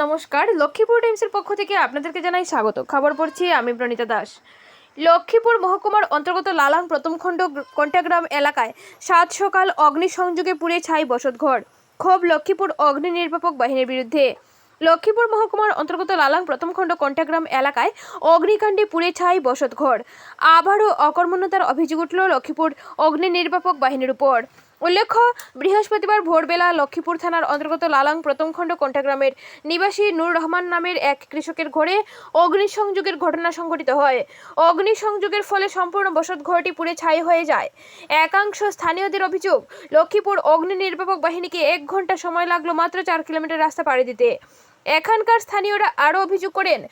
নমস্কার, লক্ষ্মীপুর টাইমসের পক্ষ থেকে আপনাদেরকে জানাই স্বাগত। খবর পড়ছি আমি প্রণীতা দাস। লক্ষ্মীপুর মহকুমার অন্তর্গত লালাং প্রথম খণ্ড কন্টাগ্রাম এলাকায় সাত সকাল অগ্নিসংযোগে পুড়ে ছাই বসতঘর। ক্ষোভ লক্ষ্মীপুর অগ্নি নির্বাপক বাহিনীর বিরুদ্ধে। লক্ষ্মীপুর মহকুমার অন্তর্গত লালাং প্রথম খণ্ড কন্টাগ্রাম এলাকায় অগ্নিকাণ্ডে পুড়ে ছাই বসতঘর। আবারও অকর্মণ্যতার অভিযোগ উঠল লক্ষ্মীপুর অগ্নি নির্বাপক বাহিনীর উপর। উল্লেখ্য, বৃহস্পতিবার ভোরবেলা লক্ষ্মীপুর থানার অন্তর্গত লালাং প্রথম খণ্ড কন্টাগ্রামের নিবাসী নূর রহমান নামের এক কৃষকের ঘরে অগ্নিসংযোগের ঘটনা সংঘটিত হয়। অগ্নিসংযোগের ফলে সম্পূর্ণ বসতঘরটি পুড়ে ছাই হয়ে যায়। একাংশ স্থানীয়দের অভিযোগ, লক্ষ্মীপুর অগ্নি নির্বাপক বাহিনীকে 1 ঘন্টা সময় লাগলো মাত্র 4 কিলোমিটার রাস্তা পাড়ি দিতে। এখানকার স্থানীয়রা আরও অভিযোগ করেন,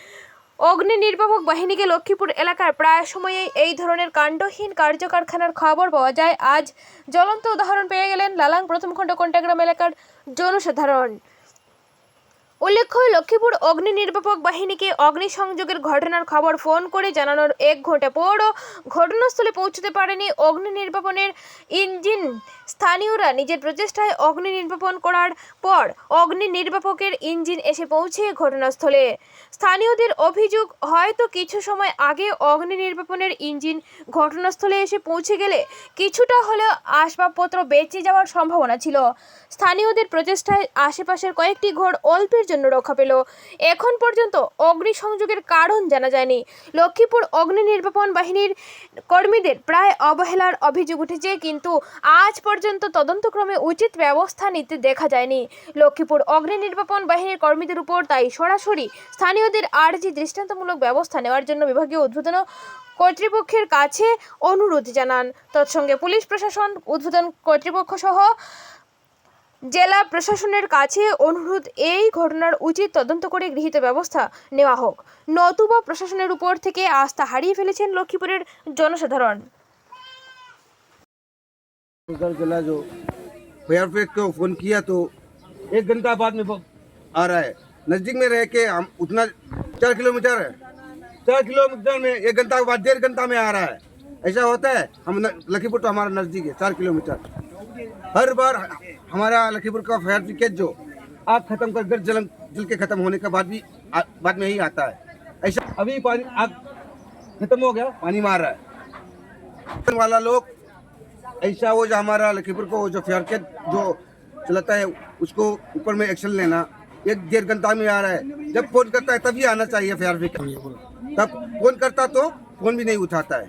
অগ্নি নির্বাপক বাহিনীকে লক্ষ্মীপুর এলাকার প্রায় সময়েই এই ধরনের কাণ্ডহীন কার্যকারখানার খবর পাওয়া যায়। আজ জ্বলন্ত উদাহরণ পেয়ে গেলেন লালাং প্রথম খণ্ড কন্টাগ্রাম এলাকার জনসাধারণ। উল্লেখ্য, লক্ষ্মীপুর অগ্নি নির্বাপক বাহিনীকে অগ্নিসংযোগের ঘটনার খবর ফোন করে জানানোর 1 ঘন্টা পরও ঘটনাস্থলে পৌঁছতে পারেনি অগ্নি নির্বাপনের ইঞ্জিন। স্থানীয়রা নিজের প্রচেষ্টায় অগ্নি নির্বাপন করার পর অগ্নি নির্বাপকের ইঞ্জিন এসে পৌঁছে ঘটনাস্থলে। স্থানীয়দের অভিযোগ, হয়তো কিছু সময় আগে অগ্নি নির্বাপনের ইঞ্জিন ঘটনাস্থলে এসে পৌঁছে গেলে কিছুটা হলেও আসবাবপত্র বেঁচে যাওয়ার সম্ভাবনা ছিল। স্থানীয়দের প্রচেষ্টায় আশেপাশের কয়েকটি ঘর অল্পের জন্য রক্ষা পেল। এখন পর্যন্ত অগ্নিসংযোগের কারণ জানা যায়নি। লক্ষ্মীপুর অগ্নি নির্বাপন বাহিনীর কর্মীদের প্রায় অবহেলার অভিযোগ উঠেছে, কিন্তু আজ পর্যন্ত তদন্তক্রমে উচিত ব্যবস্থা নিতে দেখা যায়নি লক্ষ্মীপুর অগ্নি নির্বাপন বাহিনীর কর্মীদের উপর। তাই সরাসরি স্থানীয়দের আর্জি দৃষ্টান্তমূলক ব্যবস্থা নেওয়ার জন্য বিভাগীয় উদ্বোধন কর্তৃপক্ষের কাছে অনুরোধ জানান। তৎসঙ্গে পুলিশ প্রশাসন, উদ্বোধন কর্তৃপক্ষ সহ জেলা প্রশাসনের কাছে অনুরোধ, এই ঘটনার উচিত তদন্ত করে গৃহীত ব্যবস্থা নেওয়া হোক, নতুবা প্রশাসনের উপর থেকে আস্থা হারিয়ে ফেলেছেন লক্ষ্মীপুরের জনসাধারণ। जिला जो फायर ब्रिगेड को फोन किया तो 1 घंटा बाद में आ रहा है। नज़दीक में रह के हम उतना 4 किलोमीटर है, 4 किलोमीटर में 1 घंटा के बाद 1.5 घंटा में आ रहा है। ऐसा होता है। हम लखीपुर तो हमारा नज़दीक है 4 किलोमीटर। हर बार हमारा लखीपुर का फायर ब्रिगेड जो आग खत्म कर जल के खत्म होने के बाद में ही आता है। ऐसा अभी पानी आग खत्म हो गया, पानी मार रहा है वाला लोग। ऐसा वो जो हमारा लखीपुर को जो फायर ब्रिगेड जो चलाता है उसको ऊपर में एक्शन लेना। 1-1.5 घंटा में आ रहा है। जब फोन करता है तभी आना चाहिए फायर ब्रिगेड। तब फोन करता तो फोन भी नहीं उठाता है।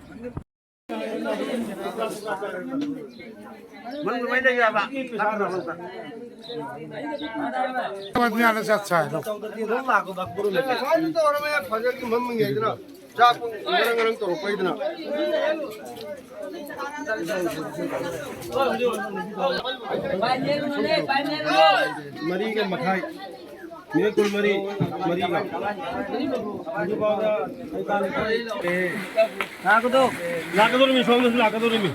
आने से अच्छा है मरी के मठाई मेरे कुल मरी मरी का लाख दो मी सोम लाख दो मी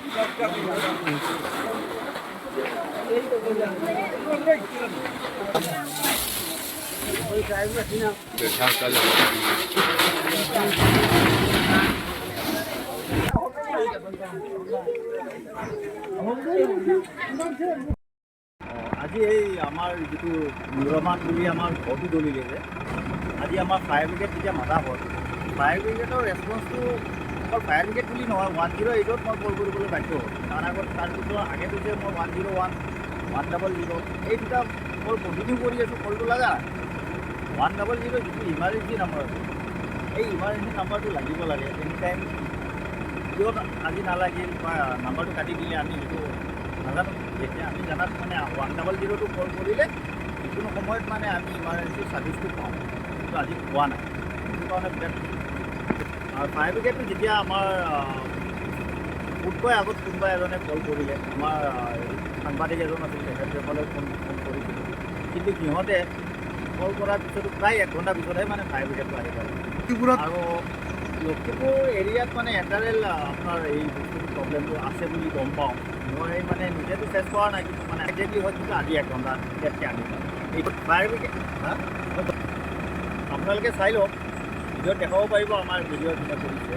আজি এই আমাৰ যিটো নিৰ্মাণ বুলি আমাৰ ঘৰটো দলিলে যে আজি আমাৰ ফায়াৰ ব্ৰিগেড যেতিয়া মাতা হ'ল, ফায়াৰ ব্ৰিগেডৰ ৰেছপন্সটো অকল ফায়াৰ ব্ৰিগেড বুলি নহয়, 108ত মই কল কৰিবলৈ বাধ্য হ'ল। কাৰণ আগত তাৰপিছত আগে পিছে মই 101, 100 এই দুটা কল কণ্টিনিউ কৰি আছোঁ। কলটো লগা 100 যিটো ইমাৰ্জেঞ্চি নাম্বাৰ আছে, এই ইমাৰ্জেঞ্চি নাম্বাৰটো লাগিব লাগে এনি টাইম। কিয় আজি নালাগিল বা নাম্বাৰটো কাটি দিলে আমি সেইটো নাজানো। যেতিয়া আমি জানাত মানে 100টো কল কৰিলে যিকোনো সময়ত মানে আমি ইমাৰ্জেঞ্চি ছাৰ্ভিচটো পাওঁ, কিন্তু আজি পোৱা নাই। সেইটো কাৰণে বিৰাট আৰু ফায়াৰ ব্ৰিগেডটো যেতিয়া আমাৰ ফুটকৈ আগত কোনোবা এজনে কল কৰিলে, আমাৰ সাংবাদিক এজন আছিল, তেখেতসকলে ফোন কৰিছিল, কিন্তু সিহঁতে কল কৰাৰ পিছতো প্ৰায় 1 ঘণ্টাৰ পিছতহে মানে ফায়াৰ ব্ৰিগেডটো আহি পালে। আৰু লখিমপুৰ এৰিয়াত মানে এটাৰেল আপোনাৰ এই বস্তুটো প্ৰব্লেমটো আছে বুলি গম পাওঁ। মই মানে নিজেতো চেষ্টা কৰা নাই, কিন্তু মানে একজেক্টলি হয় কিন্তু আজি 1 ঘণ্টা ইয়াতকৈ আনি পাওঁ। এই ফায়াৰ ব্ৰিগেড আপোনালোকে চাই লওক, ভিডিঅ'ত দেখাব পাৰিব আমাৰ ভিডিঅ' যেনে কৰিছে।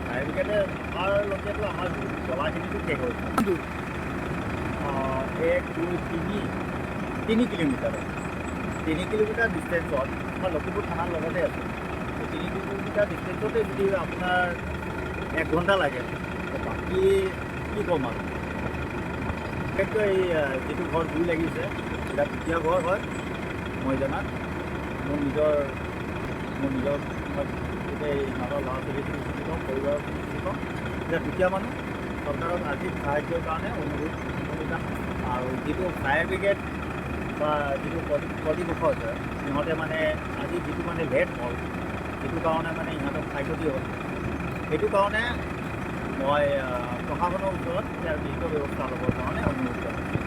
ফায়াৰ ব্ৰিগেডে আমাৰলৈকেতো আমাৰ জ্বলাখিনিতো শেষ হৈছে 1, 2, 3 কিলোমিটাৰ ডিষ্টেঞ্চত আমাৰ লখিমপুৰ থানাৰ লগতে আছে। 3 কিলোমিটাৰ ডিষ্টেঞ্চতে যদি আপোনাৰ 1 ঘণ্টা লাগে, তো বাকী কি ক'ম আৰু। বিশেষকৈ এই যিটো ঘৰ জুই লাগিছে, এটা দুখীয়া ঘৰ হয় মই জনাত। মোৰ নিজৰ গোটেই ইহঁতৰ ল'ৰা ছোৱালীখিনি শিক্ষিত, পৰিবাৰৰ শিক্ষিত, এতিয়া দুখীয়া মানুহ। চৰকাৰক আৰ্থিক সাহায্যৰ কাৰণে অনুৰোধ আৰু যিটো ফায়াৰ ব্ৰিগেড বা যিটো কৰ্তৃপক্ষ আছে, সিহঁতে মানে আজি যিটো মানে লেট হ'ল, সেইটো কাৰণে মানে ইহঁতক ক্ষয়ক্ষতি হ'ল। সেইটো কাৰণে মই প্ৰশাসনৰ ওচৰত ইয়াৰ বিহিত ব্যৱস্থা ল'বৰ কাৰণে অনুৰোধ কৰিছোঁ।